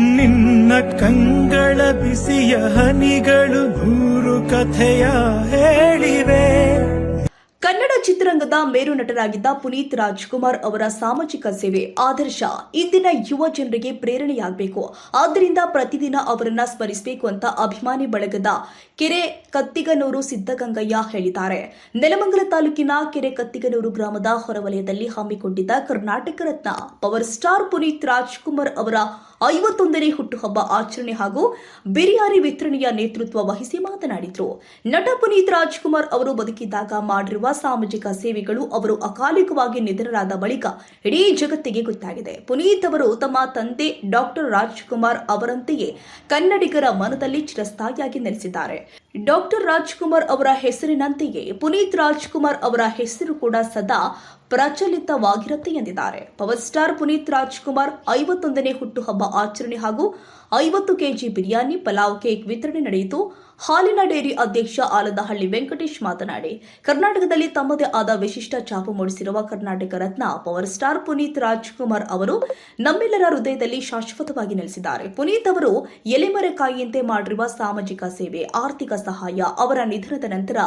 ನಿನ್ನ ಕಂಗಳ ಬಿಸಿಯ ಹನಿಗಳು ನೂರು ಕಥೆಯ ಹೇಳಿವೆ. ಕನ್ನಡ ಚಿತ್ರರಂಗದ ಮೇರು ನಟರಾಗಿದ್ದ ಪುನೀತ್ ರಾಜ್ಕುಮಾರ್ ಅವರ ಸಾಮಾಜಿಕ ಸೇವೆ ಆದರ್ಶ ಇಂದಿನ ಯುವ ಜನರಿಗೆ ಪ್ರೇರಣೆಯಾಗಬೇಕು. ಆದ್ದರಿಂದ ಪ್ರತಿದಿನ ಅವರನ್ನ ಸ್ಮರಿಸಬೇಕು ಅಂತ ಅಭಿಮಾನಿ ಬಳಗದ ಕೆರೆ ಕತ್ತಿಗನೂರು ಸಿದ್ದಗಂಗಯ್ಯ ಹೇಳಿದ್ದಾರೆ. ನೆಲಮಂಗಲ ತಾಲೂಕಿನ ಕೆರೆ ಕತ್ತಿಗನೂರು ಗ್ರಾಮದ ಹೊರವಲಯದಲ್ಲಿ ಹಮ್ಮಿಕೊಂಡಿದ್ದ ಕರ್ನಾಟಕ ರತ್ನ ಪವರ್ ಸ್ಟಾರ್ ಪುನೀತ್ ರಾಜ್ಕುಮಾರ್ ಅವರ 51ನೇ ಹುಟ್ಟುಹಬ್ಬ ಆಚರಣೆ ಹಾಗೂ ಬಿರಿಯಾನಿ ವಿತರಣೆಯ ನೇತೃತ್ವ ವಹಿಸಿ ಮಾತನಾಡಿದರು. ನಟ ಪುನೀತ್ ರಾಜ್ಕುಮಾರ್ ಅವರು ಬದುಕಿದ್ದಾಗ ಮಾಡಿರುವ ಸಾಮಾಜಿಕ ಸೇವೆಗಳು ಅವರು ಅಕಾಲಿಕವಾಗಿ ನಿಧನರಾದ ಬಳಿಕ ಇಡೀ ಜಗತ್ತಿಗೆ ಗೊತ್ತಾಗಿದೆ. ಪುನೀತ್ ಅವರು ತಮ್ಮ ತಂದೆ ಡಾಕ್ಟರ್ ರಾಜ್ಕುಮಾರ್ ಅವರಂತೆಯೇ ಕನ್ನಡಿಗರ ಮನದಲ್ಲಿ ಚಿರಸ್ಥಾಯಿಯಾಗಿ ನೆಲೆಸಿದ್ದಾರೆ. ಡಾಕ್ಟರ್ ರಾಜ್ಕುಮಾರ್ ಅವರ ಹೆಸರಿನಂತೆಯೇ ಪುನೀತ್ ರಾಜ್ಕುಮಾರ್ ಅವರ ಹೆಸರು ಕೂಡ ಸದಾ ಪ್ರಚಲಿತವಾಗಿರುತ್ತೆ ಎಂದಿದ್ದಾರೆ. ಪವರ್ ಸ್ಟಾರ್ ಪುನೀತ್ ರಾಜ್ಕುಮಾರ್ 51ನೇ ಹುಟ್ಟುಹಬ್ಬ ಆಚರಣೆ ಹಾಗೂ 50 ಕೆಜಿ ಬಿರಿಯಾನಿ ಪಲಾವ್ ಕೇಕ್ ವಿತರಣೆ ನಡೆಯಿತು. ಹಾಲಿನ ಡೈರಿ ಅಧ್ಯಕ್ಷ ಆಲದಹಳ್ಳಿ ವೆಂಕಟೇಶ್ ಮಾತನಾಡಿ, ಕರ್ನಾಟಕದಲ್ಲಿ ತಮ್ಮದೇ ಆದ ವಿಶಿಷ್ಟ ಛಾಪು ಮೂಡಿಸಿರುವ ಕರ್ನಾಟಕ ರತ್ನ ಪವರ್ ಸ್ಟಾರ್ ಪುನೀತ್ ರಾಜ್ಕುಮಾರ್ ಅವರು ನಮ್ಮೆಲ್ಲರ ಹೃದಯದಲ್ಲಿ ಶಾಶ್ವತವಾಗಿ ನೆಲೆಸಿದ್ದಾರೆ. ಪುನೀತ್ ಅವರು ಎಲೆಮರೆಕಾಯಿಯಂತೆ ಮಾಡಿರುವ ಸಾಮಾಜಿಕ ಸೇವೆ, ಆರ್ಥಿಕ ಸಹಾಯ ಅವರ ನಿಧನದ ನಂತರ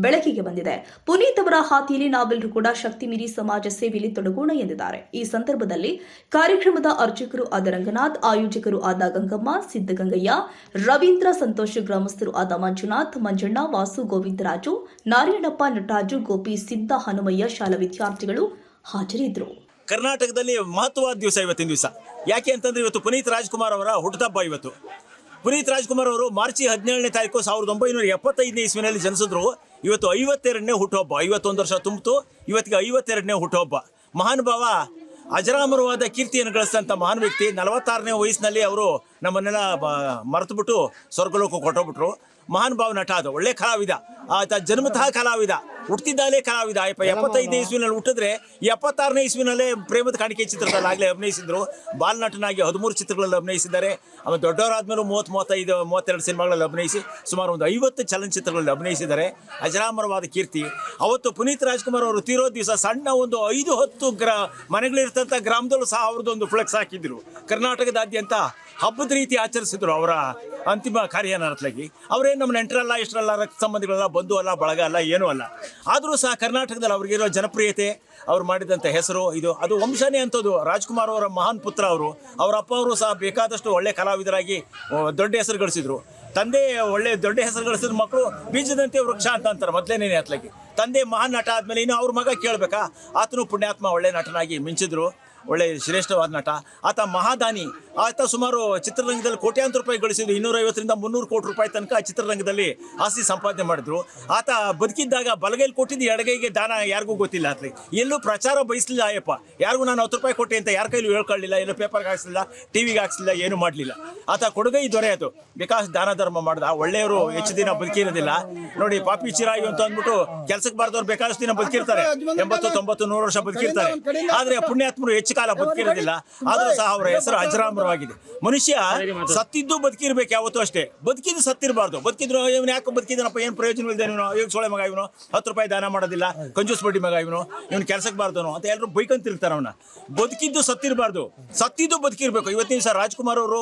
ಬೆಳಕಿಗೆ ಬಂದಿದೆ. ಪುನೀತ್ ಅವರ ಹಾದಿಯಲ್ಲಿ ನಾವೆಲ್ಲರೂ ಕೂಡ ಶಕ್ತಿ ಮೀರಿ ಸಮಾಜ ಸೇವೆಯಲ್ಲಿ ತೊಡಗೋಣ ಎಂದಿದ್ದಾರೆ. ಈ ಸಂದರ್ಭದಲ್ಲಿ ಕಾರ್ಯಕ್ರಮದ ಅರ್ಚಕರು ಆದ ರಂಗನಾಥ್, ಆಯೋಜಕರು ಆದ ಗಂಗಮ್ಮ, ಸಿದ್ದಗಂಗಯ್ಯ, ರವೀಂದ್ರ, ಸಂತೋಷ್, ಗ್ರಾಮಸ್ಥರು ಆದ ಮಂಜುನಾಥ್, ಮಂಜಣ್ಣ, ವಾಸು, ಗೋವಿಂದರಾಜು, ನಾರಾಯಣಪ್ಪ, ನಟರಾಜು, ಗೋಪಿ, ಸಿದ್ದ, ಹನುಮಯ್ಯ, ಶಾಲಾ ವಿದ್ಯಾರ್ಥಿಗಳು ಹಾಜರಿದ್ದರು. ಕರ್ನಾಟಕದಲ್ಲಿ ಮಹತ್ವವಾದ ದಿವಸ ಇವತ್ತಿನ ದಿವಸ. ಯಾಕೆ ಅಂತಂದ್ರೆ ಇವತ್ತು ಪುನೀತ್ ರಾಜ್ಕುಮಾರ್ ಅವರ ಹುಟ್ಟುಹಬ್ಬ. ಇವತ್ತು ಪುನೀತ್ ರಾಜ್ಕುಮಾರ್ ಅವರು ಮಾರ್ಚ್ 17ನೇ ತಾರೀಕು 1975ನೇ ಇಸ್ವಿನಲ್ಲಿ ಜನಿಸಿದ್ರು. ಇವತ್ತು 52ನೇ ಹುಟ್ಟುಹಬ್ಬ. 51 ವರ್ಷ ತುಂಬಿತು. ಇವತ್ತಿಗೆ 52ನೇ ಹುಟ್ಟುಹಬ್ಬ. ಮಹಾನುಭಾವ, ಅಜರಾಮರವಾದ ಕೀರ್ತಿಯನ್ನು ಗಳಿಸಿದಂಥ ಮಹಾನ್ ವ್ಯಕ್ತಿ. 46ನೇ ವಯಸ್ಸಿನಲ್ಲಿ ಅವರು ನಮ್ಮನ್ನೆಲ್ಲ ಮರೆತುಬಿಟ್ಟು ಸ್ವರ್ಗಲೋಕ ಕೊಟ್ಟೋಗ್ಬಿಟ್ರು. ಮಹಾನ್ ಭಾವ ನಟ, ಅದು ಒಳ್ಳೆ ಕಲಾವಿದ. ಆತ ಜನ್ಮತಃ ಕಲಾವಿದ, ಹುಟ್ಟಿದಾಗಲೇ ಕಲಾವಿದ. 75ನೇ ಇಸ್ವಿನಲ್ಲಿ ಹುಟ್ಟಿದ್ರೆ 76ನೇ ಇಸ್ವಿನಲ್ಲೇ ಪ್ರೇಮದ ಕಾಣಿಕೆ ಚಿತ್ರದಲ್ಲಿ ಆಗಲೇ ಅಭಿನಯಿಸಿದ್ರು. ಬಾಲನಟನಾಗಿ 13 ಚಿತ್ರಗಳಲ್ಲಿ ಅಭಿನಯಿಸಿದ್ದಾರೆ. ಆಮೇಲೆ ದೊಡ್ಡವರಾದ್ಮೇಲೂ 32 ಸಿನಿಮಾಗಳಲ್ಲಿ ಅಭಿನಯಿಸಿ ಸುಮಾರು ಒಂದು 50 ಚಲನಚಿತ್ರಗಳಲ್ಲಿ ಅಭಿನಯಿಸಿದ್ದಾರೆ. ಅಜರಾಮರವಾದ ಕೀರ್ತಿ. ಅವತ್ತು ಪುನೀತ್ ರಾಜ್ಕುಮಾರ್ ಅವರು ತೀರೋ ದಿವಸ ಸಣ್ಣ ಒಂದು 5-10 ಮನೆಗಳಿರ್ತಂಥ ಗ್ರಾಮದಲ್ಲೂ ಸಹ ಅವ್ರದ್ದೊಂದು ಫ್ಲೆಕ್ಸ್ ಹಾಕಿದ್ರು. ಕರ್ನಾಟಕದಾದ್ಯಂತ ಹಬ್ಬದ ರೀತಿ ಆಚರಿಸಿದ್ರು ಅವರ ಅಂತಿಮ ಕಾರ್ಯನಾಥಲಾಗಿ. ಅವರೇನು ನಮ್ಮ ನೆಂಟರಲ್ಲ, ಇಷ್ಟರಲ್ಲ, ರಕ್ತ ಸಂಬಂಧಿಗಳಲ್ಲ, ಬಂಧು ಅಲ್ಲ, ಬಳಗ ಅಲ್ಲ, ಏನೂ ಅಲ್ಲ. ಆದರೂ ಸಹ ಕರ್ನಾಟಕದಲ್ಲಿ ಅವ್ರಿಗಿರೋ ಜನಪ್ರಿಯತೆ, ಅವ್ರು ಮಾಡಿದಂಥ ಹೆಸರು, ಅದು ವಂಶನೇ ಅಂಥದ್ದು. ರಾಜ್ಕುಮಾರ್ ಅವರ ಮಹಾನ್ ಪುತ್ರ ಅವರು. ಅವರ ಅಪ್ಪ ಅವರು ಸಹ ಬೇಕಾದಷ್ಟು ಒಳ್ಳೆ ಕಲಾವಿದರಾಗಿ ದೊಡ್ಡ ಹೆಸರು ಗಳಿಸಿದ್ರು. ತಂದೆ ಒಳ್ಳೆ ದೊಡ್ಡ ಹೆಸರು ಗಳಿಸಿದ ಮಕ್ಕಳು ಬೀಜದಂತೆ ವೃಕ್ಷ ಅಂತ ಅಂತಾರೆ ಮೊದಲೇನೇ ಅತ್ಲಾಗಿ. ತಂದೆ ಮಹಾನ್ ನಟ ಆದಮೇಲೆ ಇನ್ನು ಅವ್ರ ಮಗ ಕೇಳಬೇಕಾ? ಆತನು ಪುಣ್ಯಾತ್ಮ, ಒಳ್ಳೆ ನಟನಾಗಿ ಮಿಂಚಿದ್ರು. ಒಳ್ಳೆ ಶ್ರೇಷ್ಠವಾದ ನಟ ಆತ. ಮಹಾದಾನಿ ಆತ. ಸುಮಾರು ಚಿತ್ರರಂಗದಲ್ಲಿ ಕೋಟ್ಯಾಂತರ ರೂಪಾಯಿ ಗಳಿಸಿದ್ರು. 250ರಿಂದ 300 ಕೋಟಿ ರೂಪಾಯಿ ತನಕ ಚಿತ್ರರಂಗದಲ್ಲಿ ಆಸ್ತಿ ಸಂಪಾದನೆ ಮಾಡಿದ್ರು. ಆತ ಬದುಕಿದ್ದಾಗ ಬಲಗೈಲಿ ಕೊಟ್ಟಿದ್ದು ಎಡಗೈಗೆ ದಾನ ಯಾರಿಗೂ ಗೊತ್ತಿಲ್ಲ. ಆತಲಿ ಎಲ್ಲೂ ಪ್ರಚಾರ ಬಯಸಲಿಲ್ಲ. ಅಯ್ಯಪ್ಪ ಯಾರಿಗೂ ನಾನು 10 ರೂಪಾಯಿ ಕೊಟ್ಟೆ ಅಂತ ಯಾರ ಕೈಲೂ ಹೇಳ್ಕೊಳ್ಳಿಲ್ಲ. ಎಲ್ಲೂ ಪೇಪರ್ಗೆ ಹಾಕ್ಸಲಿಲ್ಲ, ಟಿವಿಗೆ ಹಾಕ್ಸಲಿಲ್ಲ, ಏನು ಮಾಡಲಿಲ್ಲ. ಆತ ಕೊಡುಗೈ ದೊರೆ. ಅದು ಬೇಕಾಸ್ ದಾನ ಧರ್ಮ ಮಾಡ್ದ. ಒಳ್ಳೆಯವರು ಹೆಚ್ಚು ದಿನ ಬದುಕಿರೋದಿಲ್ಲ ನೋಡಿ. ಪಾಪಿ ಚಿರಾಯಿ ಅಂತ ಅಂದ್ಬಿಟ್ಟು ಕೆಲಸಕ್ಕೆ ಬಾರ್ದವ್ರು ಬೇಕಾದಷ್ಟು ದಿನ ಬದುಕಿರ್ತಾರೆ. 80, 90, 100 ವರ್ಷ ಬದುಕಿರ್ತಾರೆ. ಆದರೆ ಪುಣ್ಯಾತ್ಮರು ಹೆಚ್ಚು ಕಾಲ ಬದುಕಿರೋದಿಲ್ಲ. ಆದರೂ ಸಹ ಅವರ ಹೆಸರು ಅಜರಾಮರವಾಗಿದೆ. ಮನುಷ್ಯ ಸತ್ತಿದ್ದು ಬದುಕಿರ್ಬೇಕು ಯಾವತ್ತೂ ಅಷ್ಟೇ. ಬದುಕಿದ್ದು ಸತ್ತಿರಬಾರ್ದು. ಬದುಕಿದ್ರು ಇವನು ಯಾಕೆ ಬದುಕಿದನಪ್ಪ, ಏನು ಪ್ರಯೋಜನವಿಲ್ಲದೆ, ಇವನು ಈಗ ಸೊಳೆ ಮಗ, ಇವನು 10 ರೂಪಾಯಿ ದಾನ ಮಾಡೋದಿಲ್ಲ, ಕಂಜೂಸ್ ಬಡ್ಡಿ ಮಗ, ಇವನು ಕೆಲಸಕ್ಕೆ ಬಾರ್ದವನು ಅಂತ ಎಲ್ಲರೂ ಬೈಕಂತಿರ್ತಾರೆ. ಅವನ ಬದುಕಿದ್ದು ಸತ್ತಿರಬಾರ್ದು, ಸತ್ತಿದ್ದು ಬದುಕಿರ್ಬೇಕು. ಇವತ್ತಿನ ಸಹ ರಾಜ್ಕುಮಾರ್ ಅವರು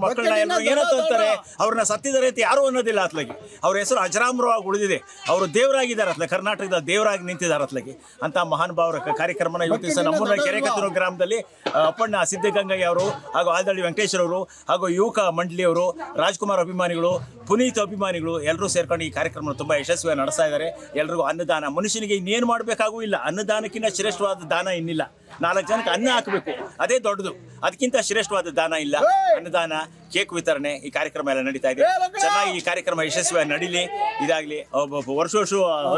ಮಕ್ಕಳನ್ನ ಎಲ್ಲರೂ ಏನಂತ ಅಂತಾರೆ, ಅವ್ರನ್ನ ಸತ್ತಿದ್ದಾರೆ ಅಂತ ಯಾರು ಅನ್ನೋದಿಲ್ಲ. ಅತ್ಲಾಗಿ ಅವ್ರ ಹೆಸರು ಅಜರಾಮರವಾಗಿ ಉಳಿದಿದೆ. ಅವರು ದೇವರಾಗಿದ್ದಾರೆ. ಅತ್ಲಾಗಿ ಕರ್ನಾಟಕದ ದೇವರಾಗಿ ನಿಂತಿದ್ದಾರೆ. ಅತ್ಲಾಗಿ ಅಂತ ಮಹಾನ್ ಭಾವರ ಕಾರ್ಯಕ್ರಮನ ಇವತ್ತಿನ ಸಹ ನಮ್ಮೂರಿನ ಕೆರೆಕತ್ತೂರು ಗ್ರಾಮದಲ್ಲಿ ಅಪ್ಪಣ್ಣ ಸಿದ್ದಗಂಗಯ್ಯ ಅವರು ಹಾಗೂ ಆಲದಹಳ್ಳಿ ವೆಂಕಟೇಶ್ವರ ಅವರು ಹಾಗೂ ಯುವಕ ಮಂಡಳಿಯವರು, ರಾಜ್ಕುಮಾರ್ ಅಭಿಮಾನಿಗಳು, ಪುನೀತ್ ಅಭಿಮಾನಿಗಳು ಎಲ್ಲರೂ ಸೇರ್ಕೊಂಡು ಈ ಕಾರ್ಯಕ್ರಮ ತುಂಬ ಯಶಸ್ವಿಯಾಗಿ ನಡೆಸ್ತಾ ಇದ್ದಾರೆ. ಎಲ್ರಿಗೂ ಅನ್ನದಾನ. ಮನುಷ್ಯನಿಗೆ ಇನ್ನೇನು ಮಾಡಬೇಕಾಗೂ ಇಲ್ಲ. ಅನ್ನದಾನಕ್ಕಿಂತ ಶ್ರೇಷ್ಠವಾದ ದಾನ ಇನ್ನಿಲ್ಲ. 4 ಜನಕ್ಕೆ ಅನ್ನ ಹಾಕಬೇಕು, ಅದೇ ದೊಡ್ಡದು. ಅದಕ್ಕಿಂತ ಶ್ರೇಷ್ಠವಾದ ದಾನ ಇಲ್ಲ. ಅನ್ನದಾನ, ಕೇಕ್ ವಿತರಣೆ, ಈ ಕಾರ್ಯಕ್ರಮ ಎಲ್ಲ ನಡೀತಾ ಇದೆ. ಚೆನ್ನಾಗಿ ಈ ಕಾರ್ಯಕ್ರಮ ಯಶಸ್ವಿಯಾಗಿ ನಡೀಲಿ, ಇದಾಗಲಿ. ವರ್ಷ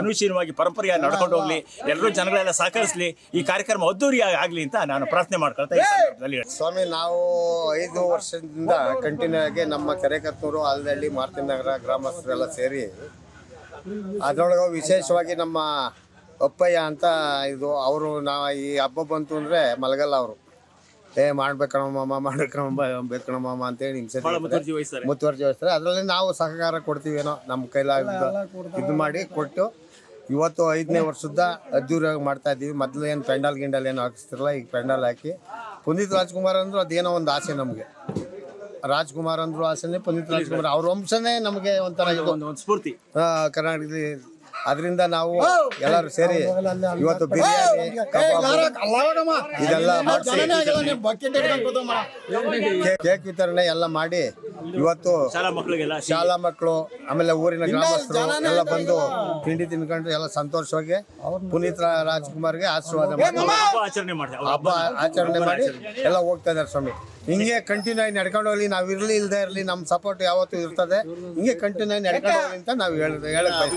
ಅನುಶೀಲವಾಗಿ ಪರಂಪರೆಯಾಗಿ ನಡ್ಕೊಂಡು ಹೋಗ್ಲಿ. ಎಲ್ಲರೂ ಜನಗಳೆಲ್ಲ ಸಹಕರಿಸಲಿ. ಈ ಕಾರ್ಯಕ್ರಮ ಅದ್ದೂರಿಯಾಗಿ ಆಗಲಿ ಅಂತ ನಾನು ಪ್ರಾರ್ಥನೆ ಮಾಡ್ಕೊಳ್ತಾ ಇದ್ದೀನಿ. ಸ್ವಾಮಿ, ನಾವು 5 ವರ್ಷದಿಂದ ಕಂಟಿನ್ಯೂ ಆಗಿ ನಮ್ಮ ಕೆರೆಕತ್ತೂರು, ಆಲದಹಳ್ಳಿ, ಮಾರ್ತಿನ ನಗರ ಗ್ರಾಮಸ್ಥರೆಲ್ಲ ಸೇರಿ ಅದರೊಳಗೆ ವಿಶೇಷವಾಗಿ ನಮ್ಮ ಅಪ್ಪಯ್ಯ ಅಂತ ಇದು ಅವರು, ಈ ಹಬ್ಬ ಬಂತು ಅಂದರೆ ಮಲಗಲ್ಲ ಅವರು. ಮಾಡ್ಬೇಕಣಮ್ಮ ಬೇಕಣಮ್ಮ ಅಂತೇಳಿ ಮುತುವರ್ಜಿ ವಹಿಸ್ತಾರೆ. ಅದರಲ್ಲಿ ನಾವು ಸಹಕಾರ ಕೊಡ್ತೀವೇನೋ ನಮ್ಮ ಕೈಲಾಗ ಇದು ಮಾಡಿ ಕೊಟ್ಟು ಇವತ್ತು 5ನೇ ವರ್ಷದ ಅದ್ದೂರಿಯಾಗಿ ಮಾಡ್ತಾ ಇದ್ದೀವಿ. ಮೊದಲು ಏನು ಪೆಂಡಾಲ್ ಗಿಂಡಲ್ ಏನು ಹಾಕಿಸ್ತಿರಲ್ಲ, ಈಗ ಪೆಂಡಾಲ್ ಹಾಕಿ ಪುನೀತ್ ರಾಜ್ಕುಮಾರ್ ಅಂದ್ರೆ ಅದೇನೋ ಒಂದು ಆಸೆ ನಮಗೆ. ರಾಜ್ಕುಮಾರ್ ಅಂದ್ರು ಆಸನೆ, ಪುನೀತ್ ರಾಜ್ಕುಮಾರ್ ಅವ್ರ ವಂಶನೇ ನಮಗೆ ಒಂಥರ ಇದು ಒಂದು ಸ್ಫೂರ್ತಿ. ಕರ್ನಾಟಕದಲ್ಲಿ. ಅದರಿಂದ ನಾವು ಎಲ್ಲರೂ ಸೇರಿ ಇವತ್ತು ಬಿರಿಯಾನಿ, ಕಬಾಬ್ ಇದೆಲ್ಲ ಮಾಡಿಸಿ ಕೇಕ್ ವಿತರಣೆ ಎಲ್ಲ ಮಾಡಿ ಇವತ್ತು ಶಾಲಾ ಮಕ್ಕಳಿಗೆಲ್ಲ ಶಾಲಾ ಮಕ್ಕಳು ಆಮೇಲೆ ಊರಿನ ಗ್ರಾಮಸ್ಥರು ಎಲ್ಲ ಬಂದು ತಿಂಡಿ ತಿನ್ಕೊಂಡು ಎಲ್ಲ ಸಂತೋಷವಾಗಿ ಪುನೀತ್ ರಾಜ್ಕುಮಾರ್ಗೆ ಆಶೀರ್ವಾದ ಮಾಡಿ ಹಬ್ಬ ಆಚರಣೆ ಮಾಡ್ತಾರೆ. ಹಬ್ಬ ಆಚರಣೆ ಮಾಡಿ ಎಲ್ಲ ಹೋಗ್ತಾ ಇದ್ದಾರೆ ಸ್ವಾಮಿ. ಹಿಂಗೆ ಕಂಟಿನ್ಯೂ ಆಗಿ ನಡ್ಕೊಂಡು ಹೋಗ್ಲಿ, ನಾವು ಇರ್ಲಿ ಇಲ್ಲದೆ ಇರಲಿ, ನಮ್ಮ ಸಪೋರ್ಟ್ ಯಾವತ್ತೂ ಇರ್ತದೆ. ಹಿಂಗೆ ಕಂಟಿನ್ಯೂ ಆಗಿ ನಡ್ಕೊಂಡು ಹೋಗ್ಲಿ ಅಂತ ನಾವು ಹೇಳಕ್ ಬಯಸ್ತೀವಿ.